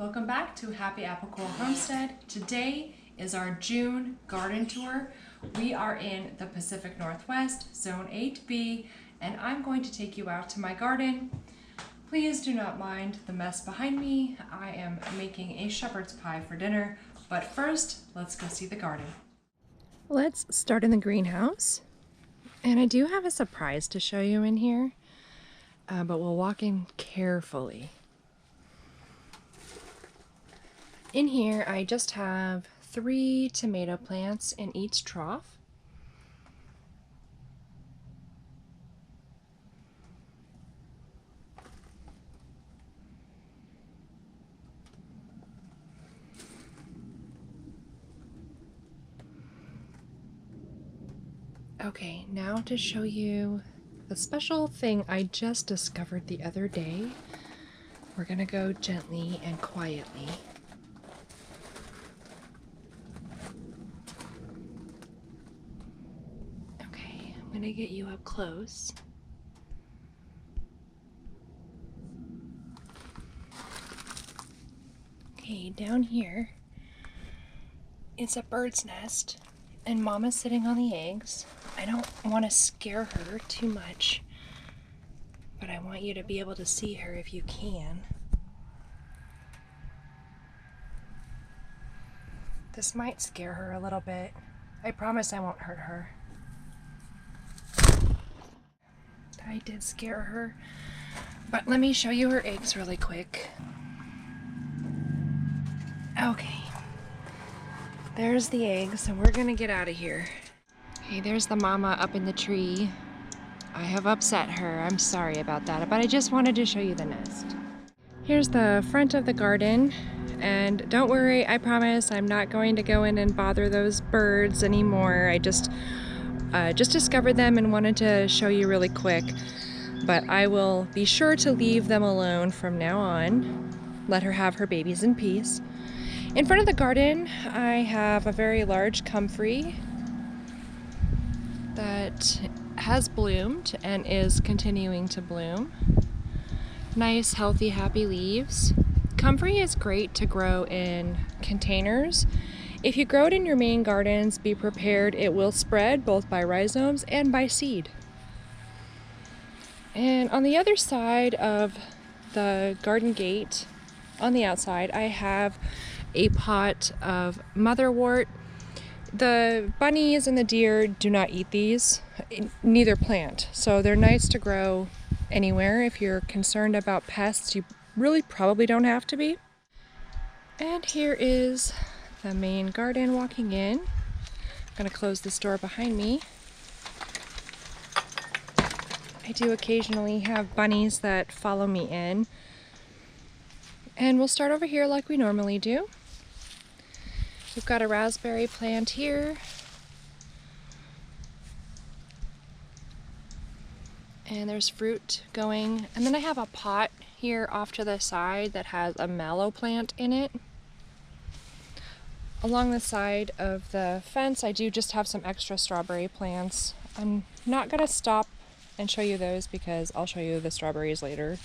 welcome back to Happy Apple Core Homestead. Today is our June garden tour. We are in the Pacific Northwest, Zone 8B, and I'm going to take you out to my garden. Please do not mind the mess behind me. I am making a shepherd's pie for dinner, but first, let's go see the garden. Let's start in the greenhouse. And I do have a surprise to show you in here, but we'll walk in carefully. In here, I just have 3 tomato plants in each trough. Okay, now to show you the special thing I just discovered the other day. We're gonna go gently and quietly. Okay, I'm gonna get you up close. Okay, down here, it's a bird's nest, and Mama's sitting on the eggs. I don't want to scare her too much, but I want you to be able to see her if you can. This might scare her a little bit. I promise I won't hurt her. I did scare her, but let me show you her eggs really quick. Okay, there's the eggs, and we're gonna get out of here. Okay, there's the mama up in the tree. I have upset her. I'm sorry about that, but I just wanted to show you the nest. Here's the front of the garden, and don't worry, I promise I'm not going to go in and bother those birds anymore. I just discovered them and wanted to show you really quick, but I will be sure to leave them alone from now on. Let her have her babies in peace. In front of the garden, I have a very large comfrey that has bloomed and is continuing to bloom. Nice, healthy, happy leaves. Comfrey is great to grow in containers. If you grow it in your main gardens, be prepared it will spread both by rhizomes and by seed. And on the other side of the garden gate, on the outside, I have a pot of motherwort. The bunnies and the deer do not eat these, neither plant, so they're nice to grow anywhere. If you're concerned about pests, you really probably don't have to be. And here is the main garden walking in. I'm going to close this door behind me. I do occasionally have bunnies that follow me in. And we'll start over here like we normally do. We've got a raspberry plant here. And there's fruit going. And then I have a pot here off to the side that has a mallow plant in it. Along the side of the fence, I do just have some extra strawberry plants. I'm not gonna stop and show you those because I'll show you the strawberries later.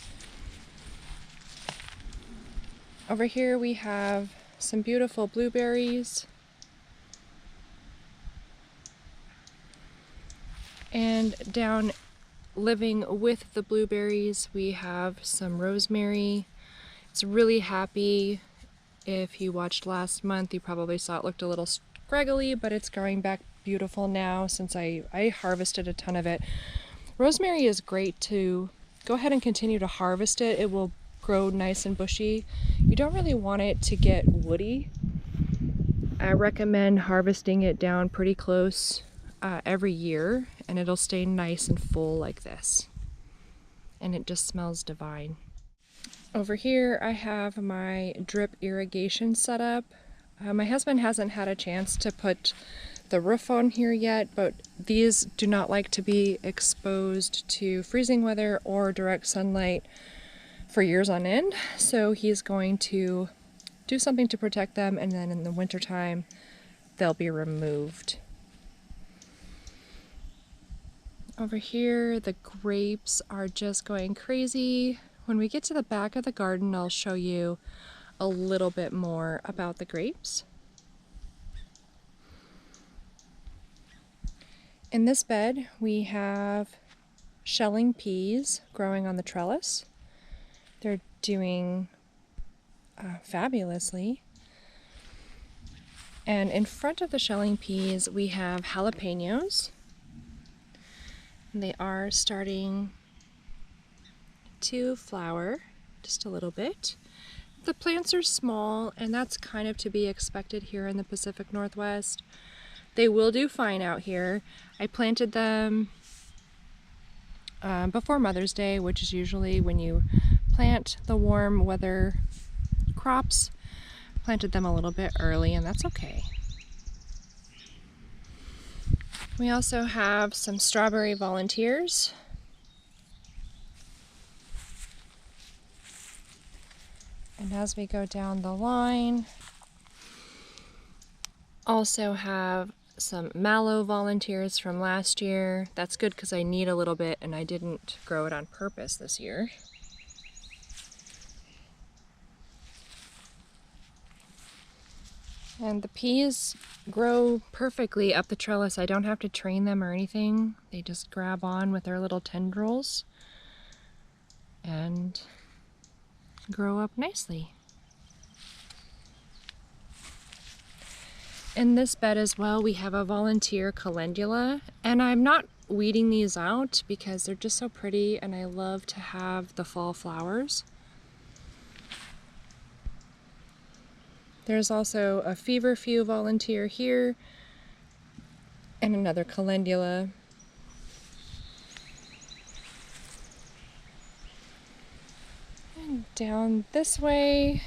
Over here we have some beautiful blueberries. And down living with the blueberries, we have some rosemary. It's really happy. If you watched last month, you probably saw it looked a little scraggly, but it's growing back beautiful now since I harvested a ton of it. Rosemary is great to go ahead and continue to harvest it. It will grow nice and bushy. You don't really want it to get woody. I recommend harvesting it down pretty close every year, and it'll stay nice and full like this. And it just smells divine. Over here I have my drip irrigation set up. My husband hasn't had a chance to put the roof on here yet, but these do not like to be exposed to freezing weather or direct sunlight for years on end, so he's going to do something to protect them, and then in the wintertime they'll be removed. Over here the grapes are just going crazy. When we get to the back of the garden, I'll show you a little bit more about the grapes. In this bed, we have shelling peas growing on the trellis. They're doing fabulously. And in front of the shelling peas, we have jalapenos. They are starting to flower just a little bit. The plants are small, and that's kind of to be expected here in the Pacific Northwest. They will do fine out here. I planted them before Mother's Day, which is usually when you plant the warm weather crops. Planted them a little bit early, and that's okay. We also have some strawberry volunteers. And as we go down the line, also have some mallow volunteers from last year. That's good because I need a little bit and I didn't grow it on purpose this year. And the peas grow perfectly up the trellis. I don't have to train them or anything. They just grab on with their little tendrils and grow up nicely. In this bed as well, we have a volunteer calendula, and I'm not weeding these out because they're just so pretty and I love to have the fall flowers. There's also a feverfew volunteer here and another calendula. And down this way,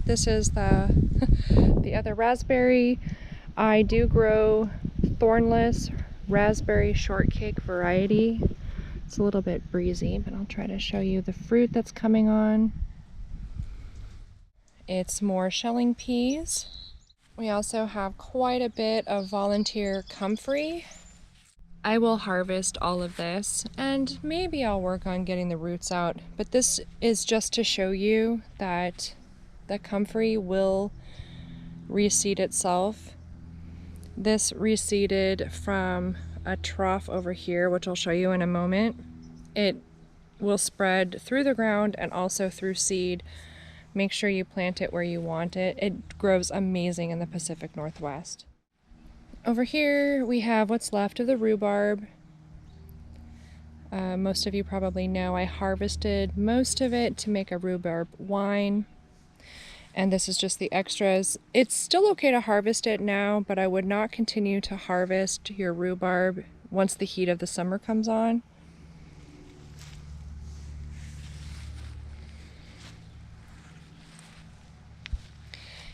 this is the other raspberry. I do grow thornless raspberry shortcake variety. It's a little bit breezy, but I'll try to show you the fruit that's coming on. It's more shelling peas. We also have quite a bit of volunteer comfrey. I will harvest all of this and maybe I'll work on getting the roots out, but this is just to show you that the comfrey will reseed itself. This reseeded from a trough over here, which I'll show you in a moment. It will spread through the ground and also through seed. Make sure you plant it where you want it. It grows amazing in the Pacific Northwest. Over here we have what's left of the rhubarb. Most of you probably know I harvested most of it to make a rhubarb wine. And this is just the extras. It's still okay to harvest it now, but I would not continue to harvest your rhubarb once the heat of the summer comes on.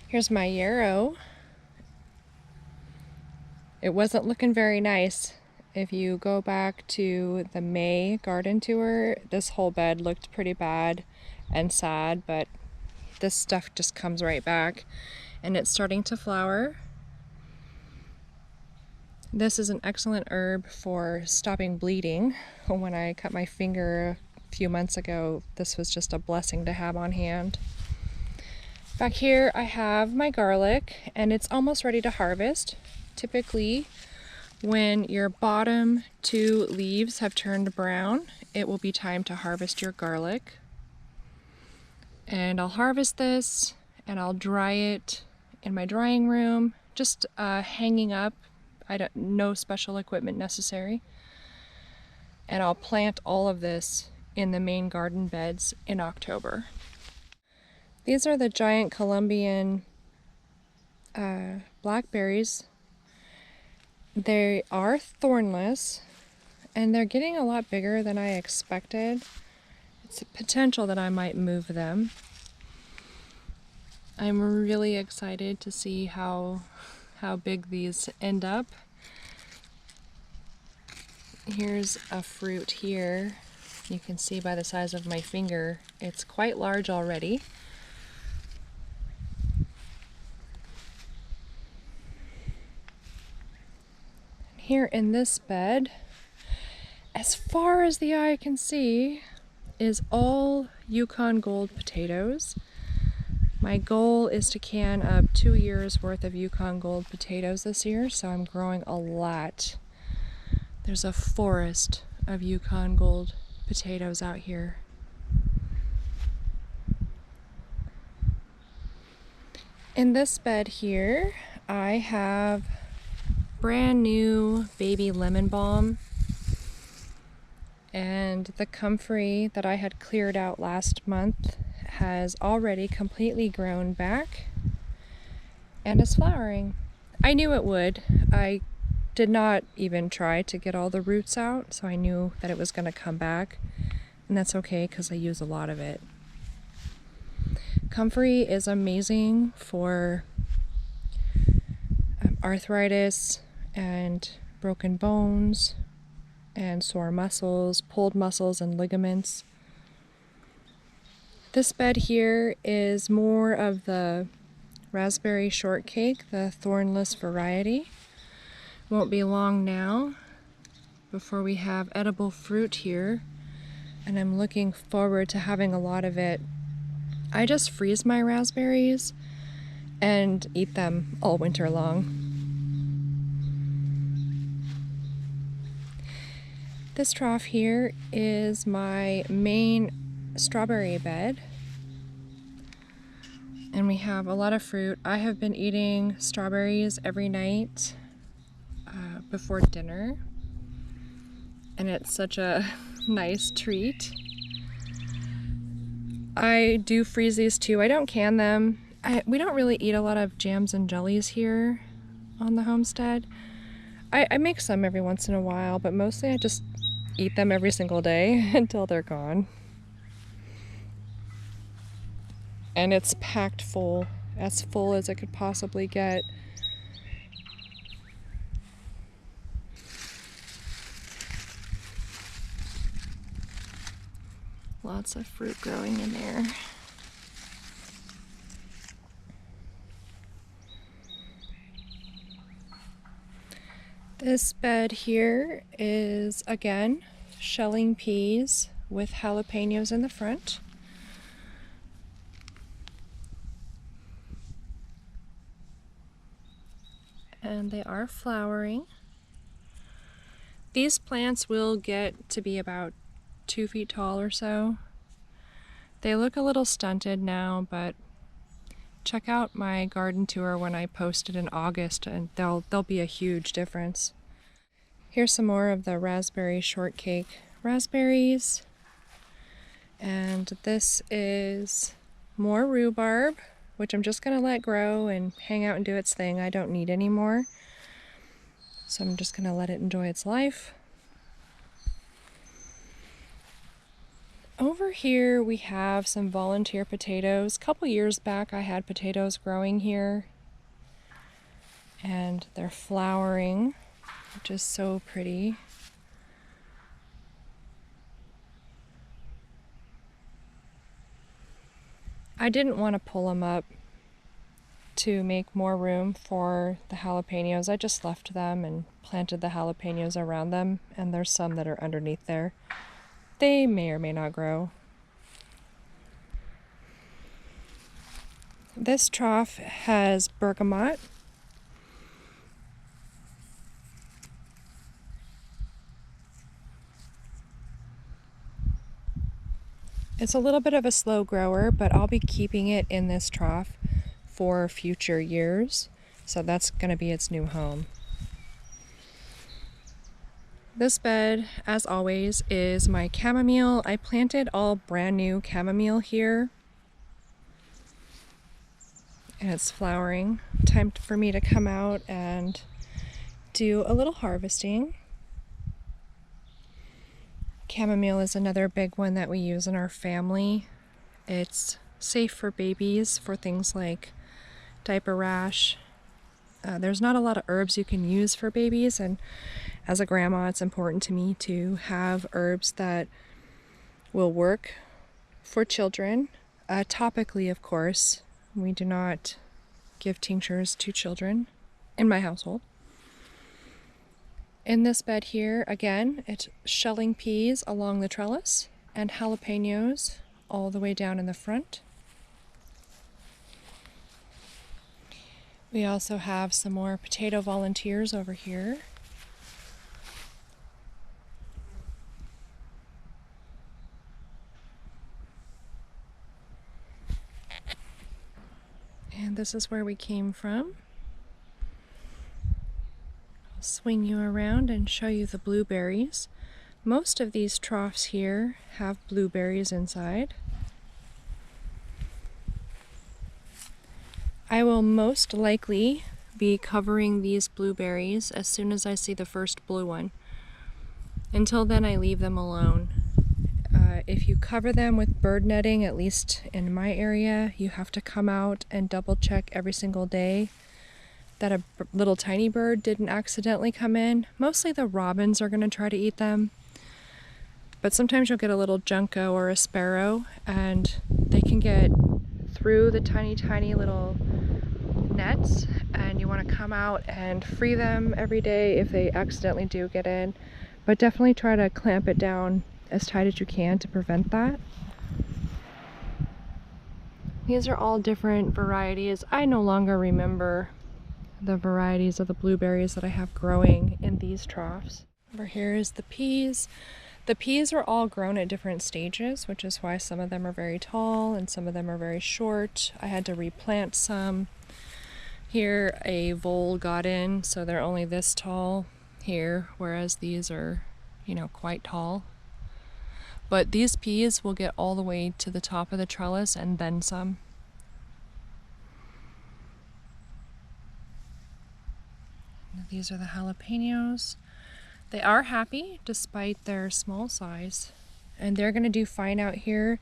Here's my yarrow. It wasn't looking very nice. If you go back to the May garden tour, this whole bed looked pretty bad and sad, but this stuff just comes right back and it's starting to flower. This is an excellent herb for stopping bleeding. When I cut my finger a few months ago, this was just a blessing to have on hand. Back here I have my garlic and it's almost ready to harvest. Typically when your bottom two leaves have turned brown, it will be time to harvest your garlic. And I'll harvest this and I'll dry it in my drying room, just hanging up. No special equipment necessary. And I'll plant all of this in the main garden beds in October. These are the giant Colombian blackberries. They are thornless and they're getting a lot bigger than I expected. It's a potential that I might move them. I'm really excited to see how big these end up. Here's a fruit here. You can see by the size of my finger, it's quite large already. Here in this bed, as far as the eye can see, is all Yukon Gold potatoes. My goal is to can up 2 years worth of Yukon Gold potatoes this year, so I'm growing a lot. There's a forest of Yukon Gold potatoes out here. In this bed here, I have brand new baby lemon balm, and the comfrey that I had cleared out last month has already completely grown back and is flowering. I knew it would. I did not even try to get all the roots out, so I knew that it was going to come back, and that's okay because I use a lot of it. Comfrey is amazing for arthritis and broken bones and sore muscles, pulled muscles and ligaments. This bed here is more of the raspberry shortcake, the thornless variety. Won't be long now before we have edible fruit here, and I'm looking forward to having a lot of it. I just freeze my raspberries and eat them all winter long. This trough here is my main strawberry bed, and we have a lot of fruit. I have been eating strawberries every night before dinner, and it's such a nice treat. I do freeze these too. I don't can them. We don't really eat a lot of jams and jellies here on the homestead. I make some every once in a while, but mostly I just eat them every single day until they're gone. And it's packed full as it could possibly get. Lots of fruit growing in there. This bed here is, again, shelling peas with jalapenos in the front. And they are flowering. These plants will get to be about 2 feet tall or so. They look a little stunted now, but check out my garden tour when I posted in August, and there'll be a huge difference. Here's some more of the raspberry shortcake raspberries, and this is more rhubarb, which I'm just gonna let grow and hang out and do its thing. I don't need any more, so I'm just gonna let it enjoy its life. Over here we have some volunteer potatoes. A couple years back I had potatoes growing here, and they're flowering, which is so pretty. I didn't want to pull them up to make more room for the jalapenos. I just left them and planted the jalapenos around them, and there's some that are underneath there. They may or may not grow. This trough has bergamot. It's a little bit of a slow grower, but I'll be keeping it in this trough for future years, so that's going to be its new home. This bed, as always, is my chamomile. I planted all brand new chamomile here, and it's flowering. Time for me to come out and do a little harvesting. Chamomile is another big one that we use in our family. It's safe for babies for things like diaper rash. There's not a lot of herbs you can use for babies, and as a grandma, it's important to me to have herbs that will work for children. Topically, of course. We do not give tinctures to children in my household. In this bed here, again, it's shelling peas along the trellis and jalapenos all the way down in the front. We also have some more potato volunteers over here. And this is where we came from. I'll swing you around and show you the blueberries. Most of these troughs here have blueberries inside. I will most likely be covering these blueberries as soon as I see the first blue one. Until then, I leave them alone. If you cover them with bird netting, at least in my area, you have to come out and double check every single day that a little tiny bird didn't accidentally come in. Mostly the robins are going to try to eat them, but sometimes you'll get a little junco or a sparrow, and they can get through the tiny little nets, and you want to come out and free them every day if they accidentally do get in. But definitely try to clamp it down as tight as you can to prevent that. These are all different varieties. I no longer remember the varieties of the blueberries that I have growing in these troughs. Over here is the peas. The peas are all grown at different stages, which is why some of them are very tall and some of them are very short. I had to replant some. Here a vole got in, so they're only this tall here, whereas these are, quite tall. But these peas will get all the way to the top of the trellis and then some. These are the jalapenos. They are happy despite their small size, and they're going to do fine out here.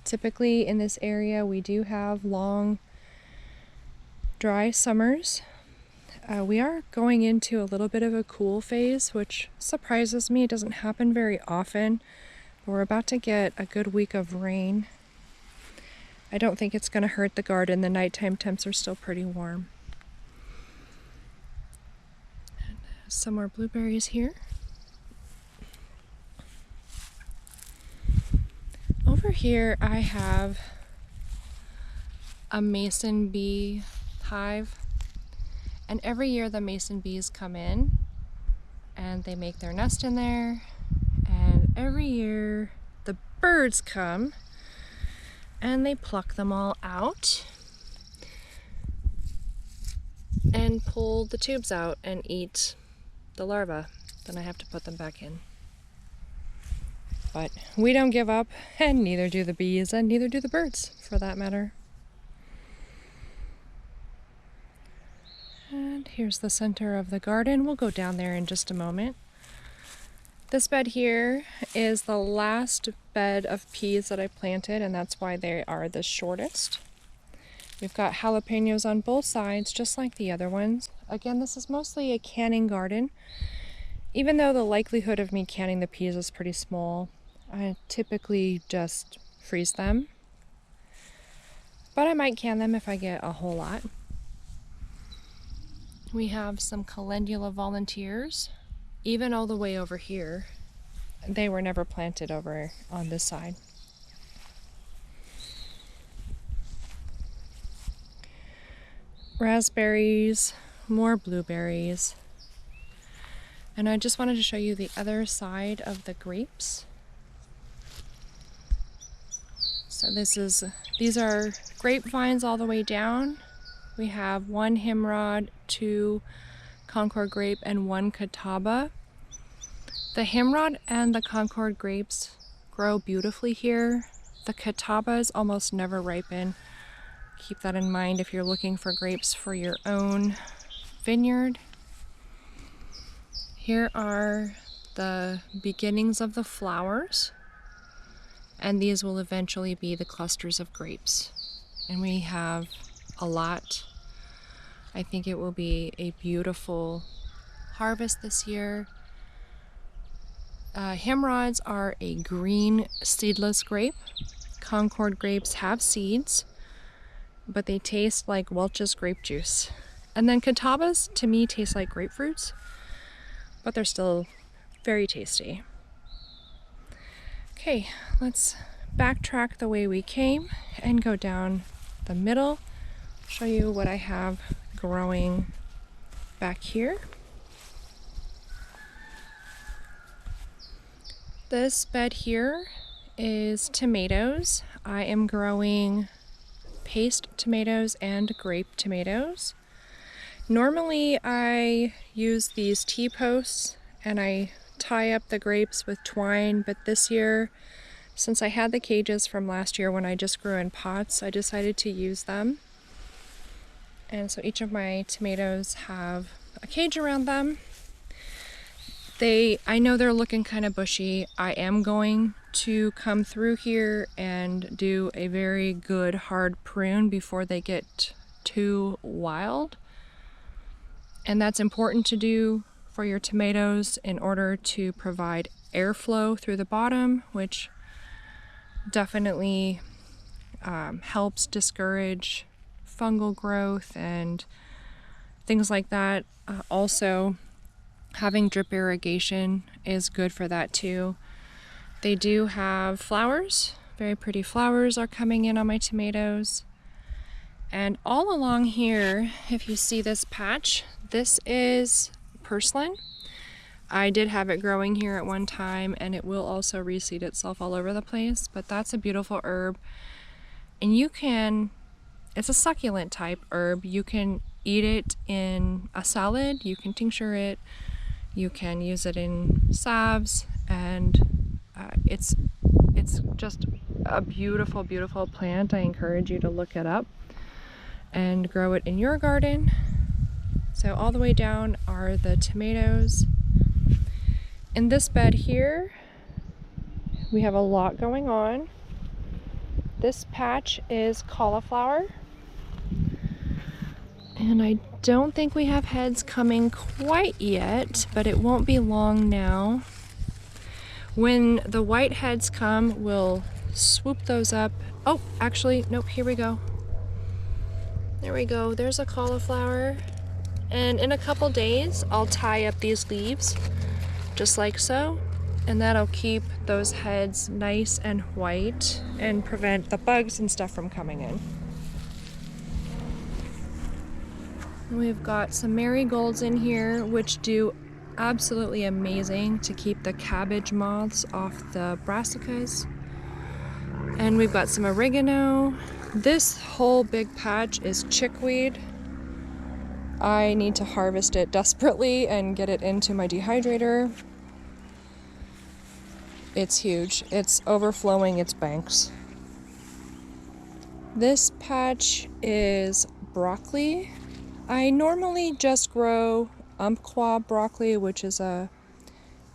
Typically in this area we do have long, dry summers. We are going into a little bit of a cool phase, which surprises me. It doesn't happen very often. We're about to get a good week of rain. I don't think it's going to hurt the garden. The nighttime temps are still pretty warm. And some more blueberries here. Over here I have a mason bee hive, and every year the mason bees come in and they make their nest in there, and every year the birds come and they pluck them all out and pull the tubes out and eat the larvae. Then I have to put them back in. But we don't give up, and neither do the bees, and neither do the birds, for that matter. And here's the center of the garden. We'll go down there in just a moment. This bed here is the last bed of peas that I planted, and that's why they are the shortest. We've got jalapenos on both sides, just like the other ones. Again, this is mostly a canning garden. Even though the likelihood of me canning the peas is pretty small, I typically just freeze them. But I might can them if I get a whole lot. We have some calendula volunteers, even all the way over here. They were never planted over on this side. Raspberries, more blueberries. And I just wanted to show you the other side of the grapes. So these are grapevines all the way down. We have one himrod, 2 Concord grape, and 1 catawba. The himrod and the Concord grapes grow beautifully here. The catawbas almost never ripen. Keep that in mind if you're looking for grapes for your own vineyard. Here are the beginnings of the flowers, and these will eventually be the clusters of grapes. And we have a lot. I think it will be a beautiful harvest this year. Himrods are a green seedless grape. Concord grapes have seeds, but they taste like Welch's grape juice. And then catawbas, to me, taste like grapefruits, but they're still very tasty. Okay, let's backtrack the way we came and go down the middle, show you what I have growing back here. This bed here is tomatoes. I am growing paste tomatoes and grape tomatoes. Normally I use these T-posts and I tie up the grapes with twine, but this year, since I had the cages from last year when I just grew in pots, I decided to use them. And so each of my tomatoes have a cage around them. I know they're looking kind of bushy. I am going to come through here and do a very good hard prune before they get too wild. And that's important to do for your tomatoes in order to provide airflow through the bottom, which definitely helps discourage fungal growth and things like that. Also, having drip irrigation is good for that too. They do have flowers. Very pretty flowers are coming in on my tomatoes. And all along here, if you see this patch, this is purslane. I did have it growing here at one time, and it will also reseed itself all over the place, but that's a beautiful herb. And it's a succulent type herb. You can eat it in a salad, you can tincture it, you can use it in salves, and it's just a beautiful, beautiful plant. I encourage you to look it up and grow it in your garden. So all the way down are the tomatoes. In this bed here, we have a lot going on. This patch is cauliflower. And I don't think we have heads coming quite yet, but it won't be long now. When the white heads come, we'll swoop those up. Oh, actually, nope, here we go. There we go, there's a cauliflower. And in a couple days, I'll tie up these leaves, just like so. And that'll keep those heads nice and white and prevent the bugs and stuff from coming in. We've got some marigolds in here, which do absolutely amazing to keep the cabbage moths off the brassicas. And we've got some oregano. This whole big patch is chickweed. I need to harvest it desperately and get it into my dehydrator. It's huge. It's overflowing its banks. This patch is broccoli. I normally just grow umpqua broccoli, which is a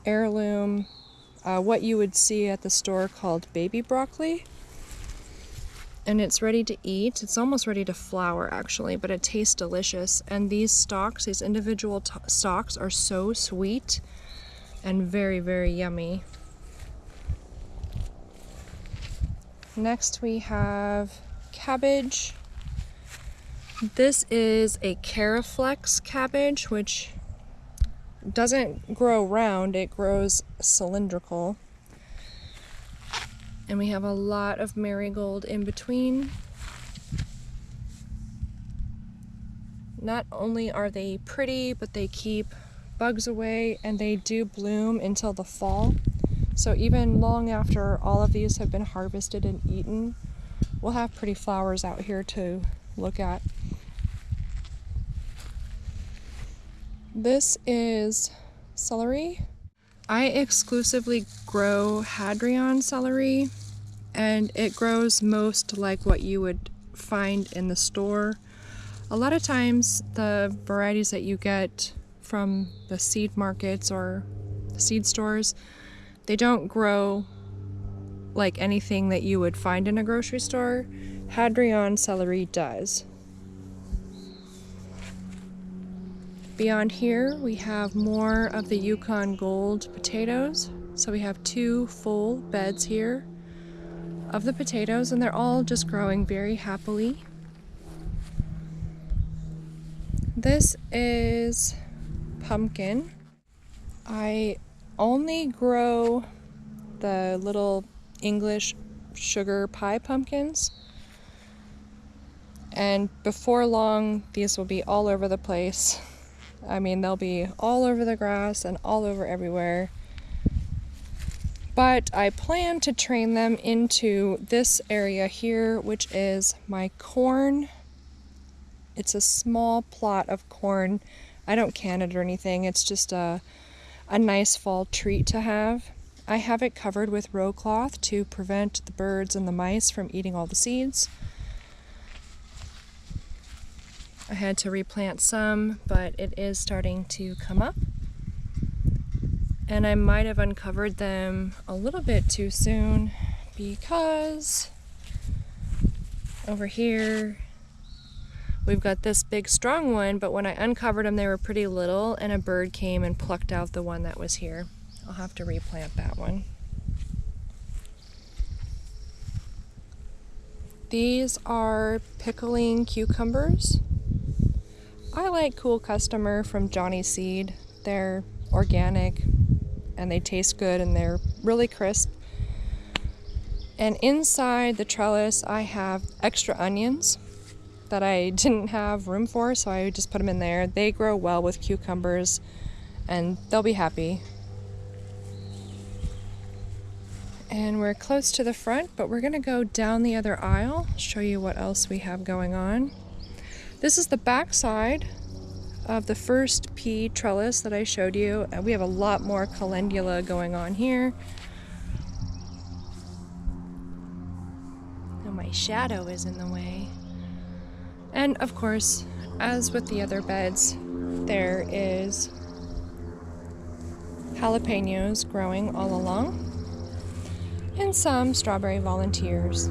heirloom, what you would see at the store called baby broccoli. And it's ready to eat. It's almost ready to flower actually, but it tastes delicious. And these stalks, these individual stalks are so sweet and very, very yummy. Next we have cabbage. This is a Caraflex cabbage, which doesn't grow round, it grows cylindrical. And we have a lot of marigold in between. Not only are they pretty, but they keep bugs away, and they do bloom until the fall. So even long after all of these have been harvested and eaten, we'll have pretty flowers out here to look at. This is celery. I exclusively grow Hadrian celery, and it grows most like what you would find in the store. A lot of times the varieties that you get from the seed markets or the seed stores, they don't grow like anything that you would find in a grocery store. Hadrian celery does. Beyond here, we have more of the Yukon Gold potatoes. So we have 2 full beds here of the potatoes, and they're all just growing very happily. This is pumpkin. I only grow the little English sugar pie pumpkins. And before long, these will be all over the place. I mean, they'll be all over the grass and all over everywhere. But I plan to train them into this area here, which is my corn. It's a small plot of corn. I don't can it or anything. It's just a nice fall treat to have. I have it covered with row cloth to prevent the birds and the mice from eating all the seeds. I had to replant some, but it is starting to come up. And I might have uncovered them a little bit too soon because over here we've got this big strong one, but when I uncovered them they were pretty little and a bird came and plucked out the one that was here. I'll have to replant that one. These are pickling cucumbers. I like Cool Customer from Johnny Seed. They're organic and they taste good and they're really crisp. And inside the trellis I have extra onions that I didn't have room for, so I just put them in there. They grow well with cucumbers and they'll be happy. And we're close to the front, but we're gonna go down the other aisle, show you what else we have going on. This is the back side of the first pea trellis that I showed you. We have a lot more calendula going on here. Oh, my shadow is in the way. And of course, as with the other beds, there is jalapenos growing all along and some strawberry volunteers.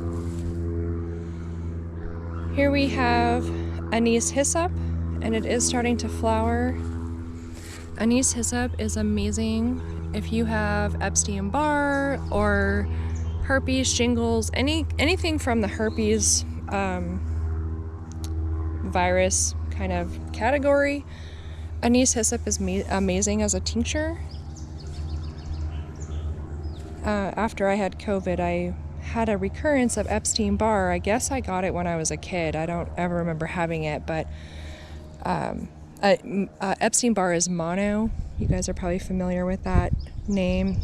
Here we have anise hyssop, and it is starting to flower. Anise hyssop is amazing if you have Epstein-Barr or herpes, shingles, anything from the herpes virus kind of category. Anise hyssop is amazing as a tincture. After I had COVID, I had a recurrence of Epstein-Barr. I guess I got it when I was a kid. I don't ever remember having it, but Epstein-Barr is mono. You guys are probably familiar with that name.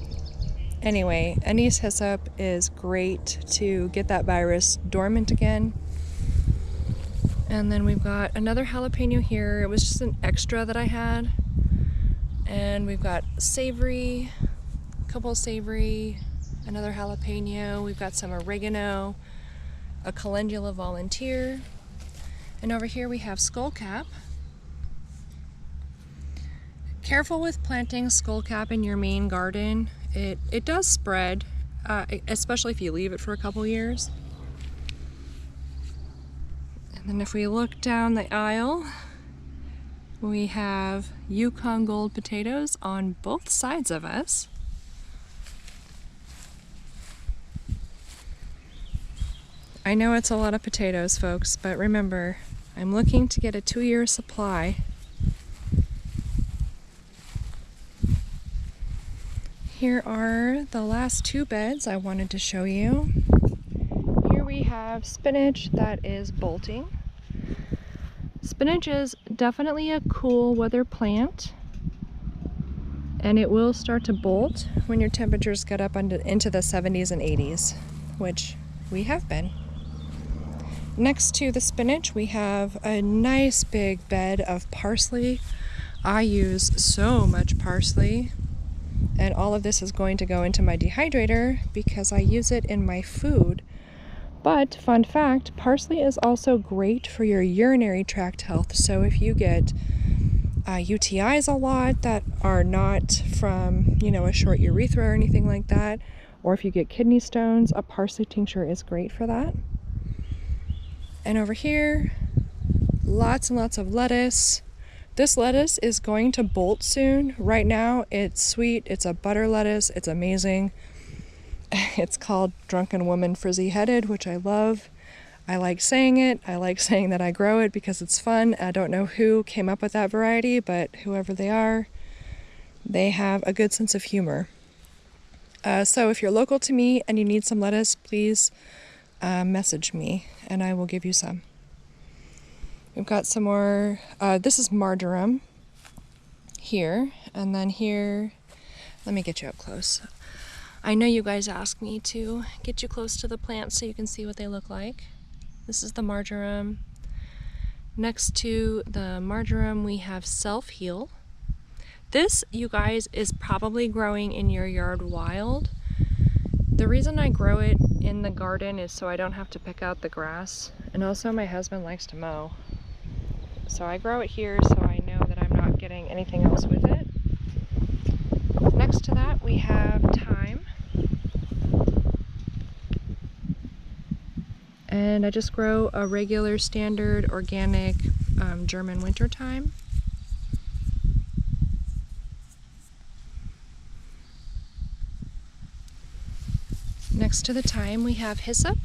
Anyway, anise hyssop is great to get that virus dormant again. And then we've got another jalapeno here. It was just an extra that I had. And we've got savory, a couple savory, another jalapeno. We've got some oregano, a calendula volunteer. And over here we have skullcap. Careful with planting skullcap in your main garden. It does spread, especially if you leave it for a couple years. And then if we look down the aisle, we have Yukon Gold potatoes on both sides of us. I know it's a lot of potatoes, folks, but remember, I'm looking to get a 2-year supply. Here are the last 2 beds I wanted to show you. Here we have spinach that is bolting. Spinach is definitely a cool weather plant, and it will start to bolt when your temperatures get up into the 70s and 80s, which we have been. Next to the spinach, we have a nice big bed of parsley. I use so much parsley, and all of this is going to go into my dehydrator because I use it in my food. But fun fact, parsley is also great for your urinary tract health. So if you get UTIs a lot that are not from, a short urethra or anything like that, or if you get kidney stones, a parsley tincture is great for that. And over here, lots and lots of lettuce. This lettuce is going to bolt soon. Right now, it's sweet. It's a butter lettuce. It's amazing. It's called Drunken Woman Frizzy-Headed, which I love. I like saying it. I like saying that I grow it because it's fun. I don't know who came up with that variety, but whoever they are, they have a good sense of humor. So if you're local to me and you need some lettuce, please message me and I will give you some. We've got some more, this is marjoram here, and then here, let me get you up close. I know you guys asked me to get you close to the plants so you can see what they look like. This is the marjoram. Next to the marjoram, we have self-heal. This, you guys, is probably growing in your yard wild. The reason I grow it in the garden is so I don't have to pick out the grass, and also my husband likes to mow. So I grow it here so I know that I'm not getting anything else with it. Next to that, we have thyme. And I just grow a regular standard organic German winter thyme. Next to the thyme we have hyssop.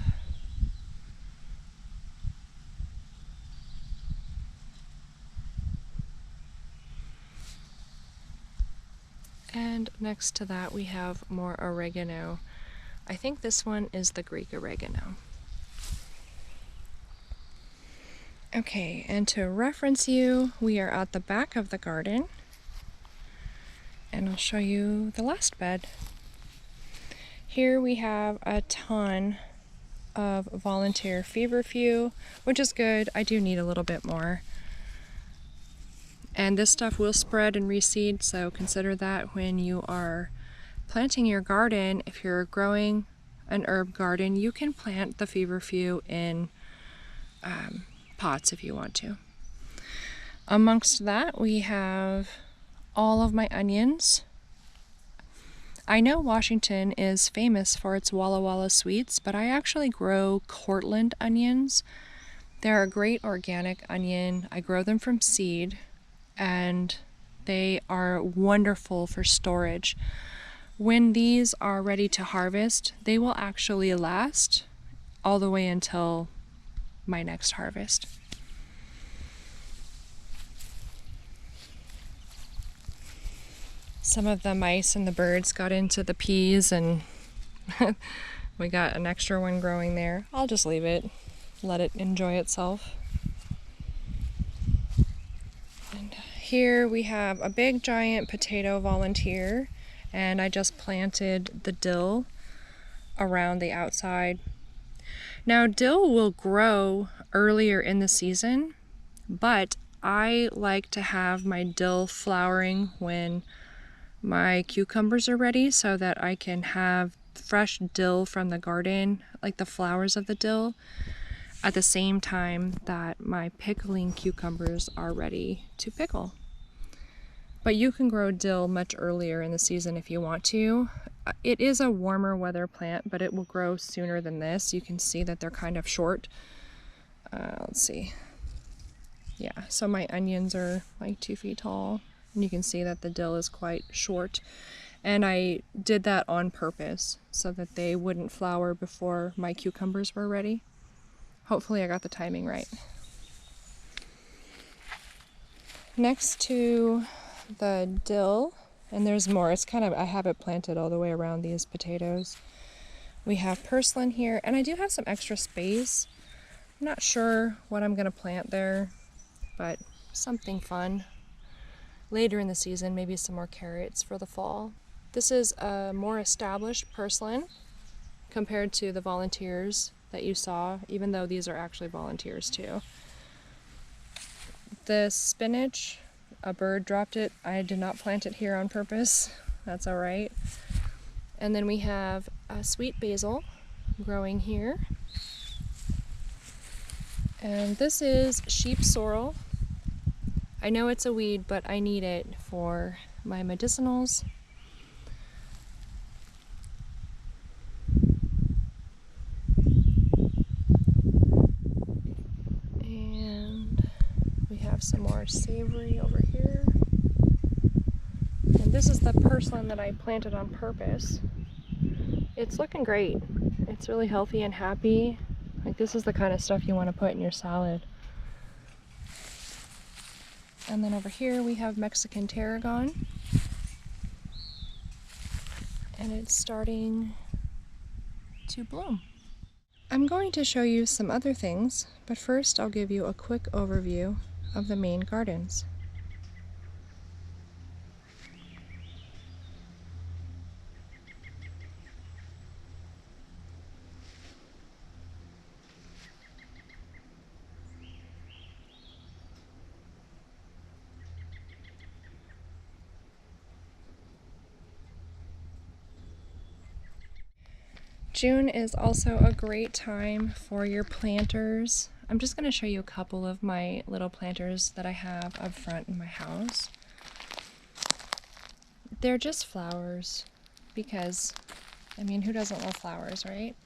And next to that we have more oregano. I think this one is the Greek oregano. Okay, and to reference you, we are at the back of the garden, and I'll show you the last bed. Here we have a ton of volunteer feverfew, which is good. I do need a little bit more. And this stuff will spread and reseed, so consider that when you are planting your garden. If you're growing an herb garden, you can plant the feverfew in pots if you want to. Amongst that, we have all of my onions. I know Washington is famous for its Walla Walla sweets, but I actually grow Cortland onions. They're a great organic onion. I grow them from seed, and they are wonderful for storage. When these are ready to harvest, they will actually last all the way until my next harvest. Some of the mice and the birds got into the peas, and we got an extra one growing there. I'll just leave it, let it enjoy itself. And here we have a big giant potato volunteer, and I just planted the dill around the outside. Now, dill will grow earlier in the season, but I like to have my dill flowering when my cucumbers are ready so that I can have fresh dill from the garden, like the flowers of the dill, at the same time that my pickling cucumbers are ready to pickle. But you can grow dill much earlier in the season if you want to. It is a warmer weather plant, but it will grow sooner than this. You can see that they're kind of short. Let's see. Yeah, so my onions are like 2 feet tall, and you can see that the dill is quite short. And I did that on purpose so that they wouldn't flower before my cucumbers were ready. Hopefully I got the timing right. Next to the dill, and there's more, it's kind of, I have it planted all the way around these potatoes. We have purslane here, and I do have some extra space. I'm not sure what I'm going to plant there, but something fun. Later in the season, maybe some more carrots for the fall. This is a more established purslane compared to the volunteers that you saw, even though these are actually volunteers too. The spinach, a bird dropped it. I did not plant it here on purpose. That's all right. And then we have a sweet basil growing here. And this is sheep sorrel. I know it's a weed, but I need it for my medicinals. And we have some more savory over here. And this is the purslane that I planted on purpose. It's looking great. It's really healthy and happy. Like, this is the kind of stuff you want to put in your salad. And then over here we have Mexican tarragon. And it's starting to bloom. I'm going to show you some other things, but first I'll give you a quick overview of the main gardens. June is also a great time for your planters. I'm just going to show you a couple of my little planters that I have up front in my house. They're just flowers because, I mean, who doesn't love flowers, right?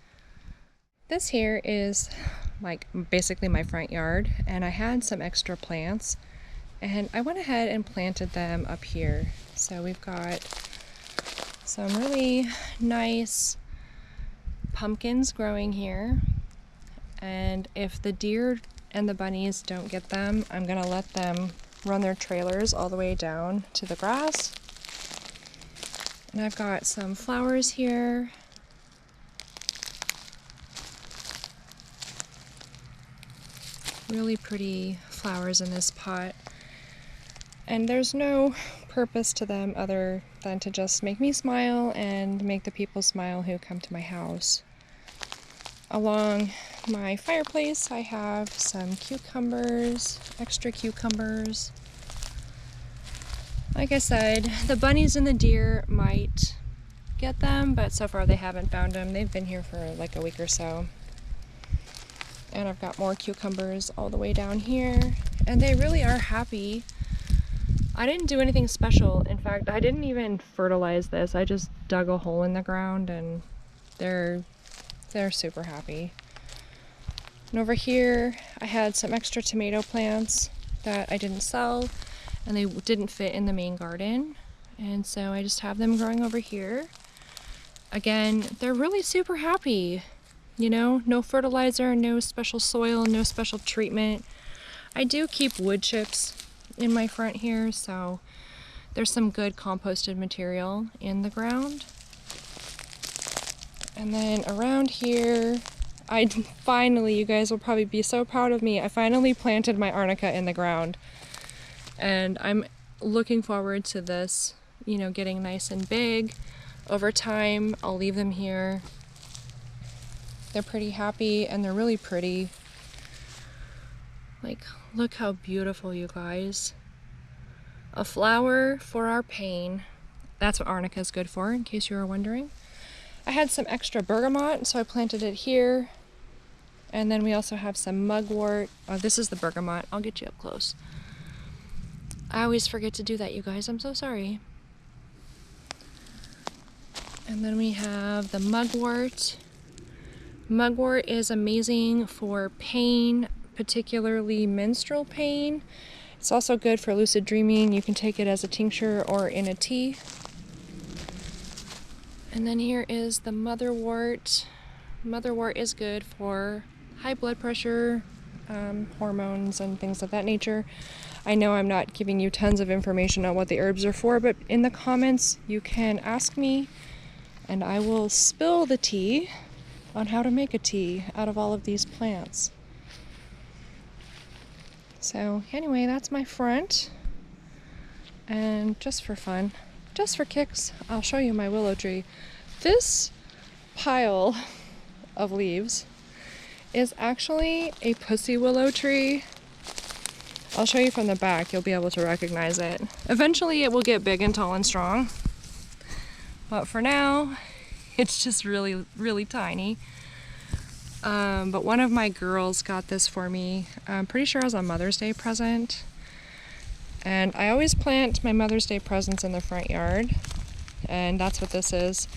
This here is like basically my front yard, and I had some extra plants and I went ahead and planted them up here. So we've got some really nice pumpkins growing here, and if the deer and the bunnies don't get them, I'm gonna let them run their trailers all the way down to the grass. And I've got some flowers here. Really pretty flowers in this pot. And there's no purpose to them other than to just make me smile and make the people smile who come to my house. Along my fireplace, I have some cucumbers, extra cucumbers. Like I said, the bunnies and the deer might get them, but so far they haven't found them. They've been here for like a week or so. And I've got more cucumbers all the way down here, and they really are happy. I didn't do anything special. In fact, I didn't even fertilize this. I just dug a hole in the ground, and they're super happy. And over here, I had some extra tomato plants that I didn't sell, and they didn't fit in the main garden. And so I just have them growing over here. Again, they're really super happy. You know, no fertilizer, no special soil, no special treatment. I do keep wood chips in my front here, so there's some good composted material in the ground. And then around here, I finally, you guys will probably be so proud of me, I finally planted my arnica in the ground. And I'm looking forward to this, you know, getting nice and big. Over time, I'll leave them here. They're pretty happy, and they're really pretty. Like, look how beautiful, you guys. A flower for our pain. That's what arnica is good for, in case you were wondering. I had some extra bergamot, so I planted it here. And then we also have some mugwort. Oh, this is the bergamot. I'll get you up close. I always forget to do that, you guys. I'm so sorry. And then we have the mugwort. Mugwort is amazing for pain, particularly menstrual pain. It's also good for lucid dreaming. You can take it as a tincture or in a tea. And then here is the motherwort. Motherwort is good for high blood pressure, hormones, and things of that nature. I know I'm not giving you tons of information on what the herbs are for, but in the comments you can ask me, and I will spill the tea on how to make a tea out of all of these plants. So anyway, that's my front. And just for fun, just for kicks, I'll show you my willow tree. This pile of leaves is actually a pussy willow tree. I'll show you from the back, you'll be able to recognize it. Eventually it will get big and tall and strong, but for now it's just really, really tiny. But one of my girls got this for me. I'm pretty sure it was a Mother's Day present. And I always plant my Mother's Day presents in the front yard. And that's what this is.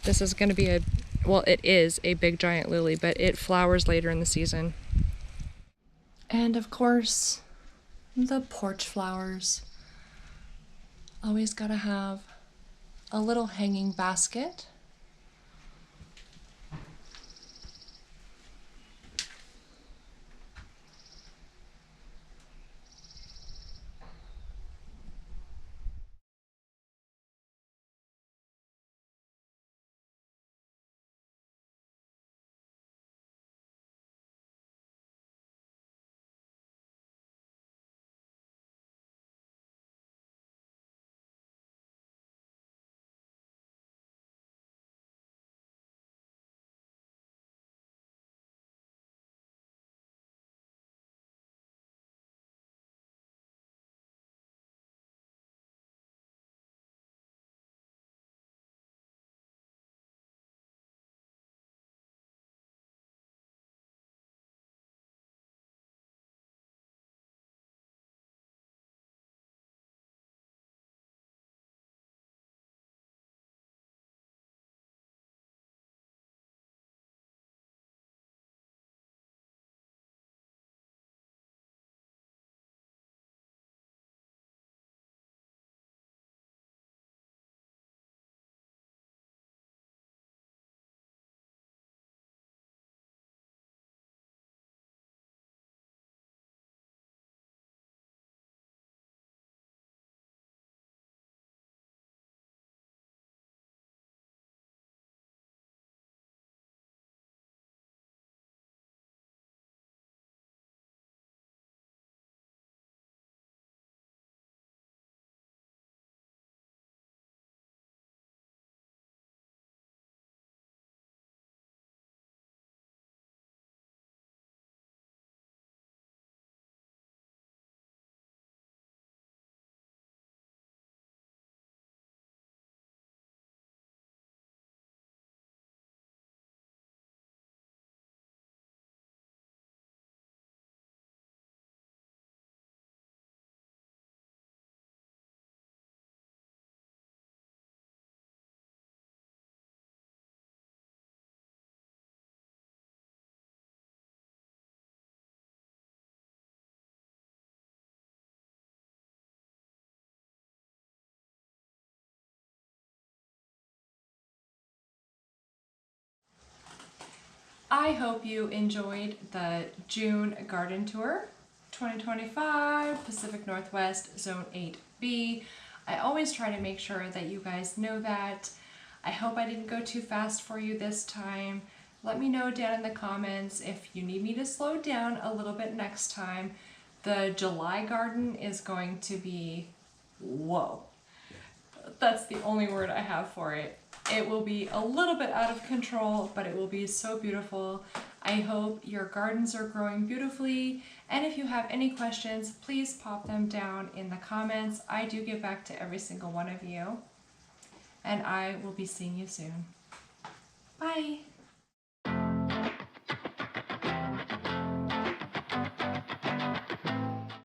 This is going to be well, it is a big giant lily, but it flowers later in the season. And of course, the porch flowers. Always gotta have a little hanging basket. I hope you enjoyed the June garden tour 2025 Pacific Northwest Zone 8B. I always try to make sure that you guys know that. I hope I didn't go too fast for you this time. Let me know down in the comments if you need me to slow down a little bit next time. The July garden is going to be, whoa. That's the only word I have for it. It will be a little bit out of control, but it will be so beautiful. I hope your gardens are growing beautifully, and if you have any questions, please pop them down in the comments. I do get back to every single one of you, and I will be seeing you soon. Bye!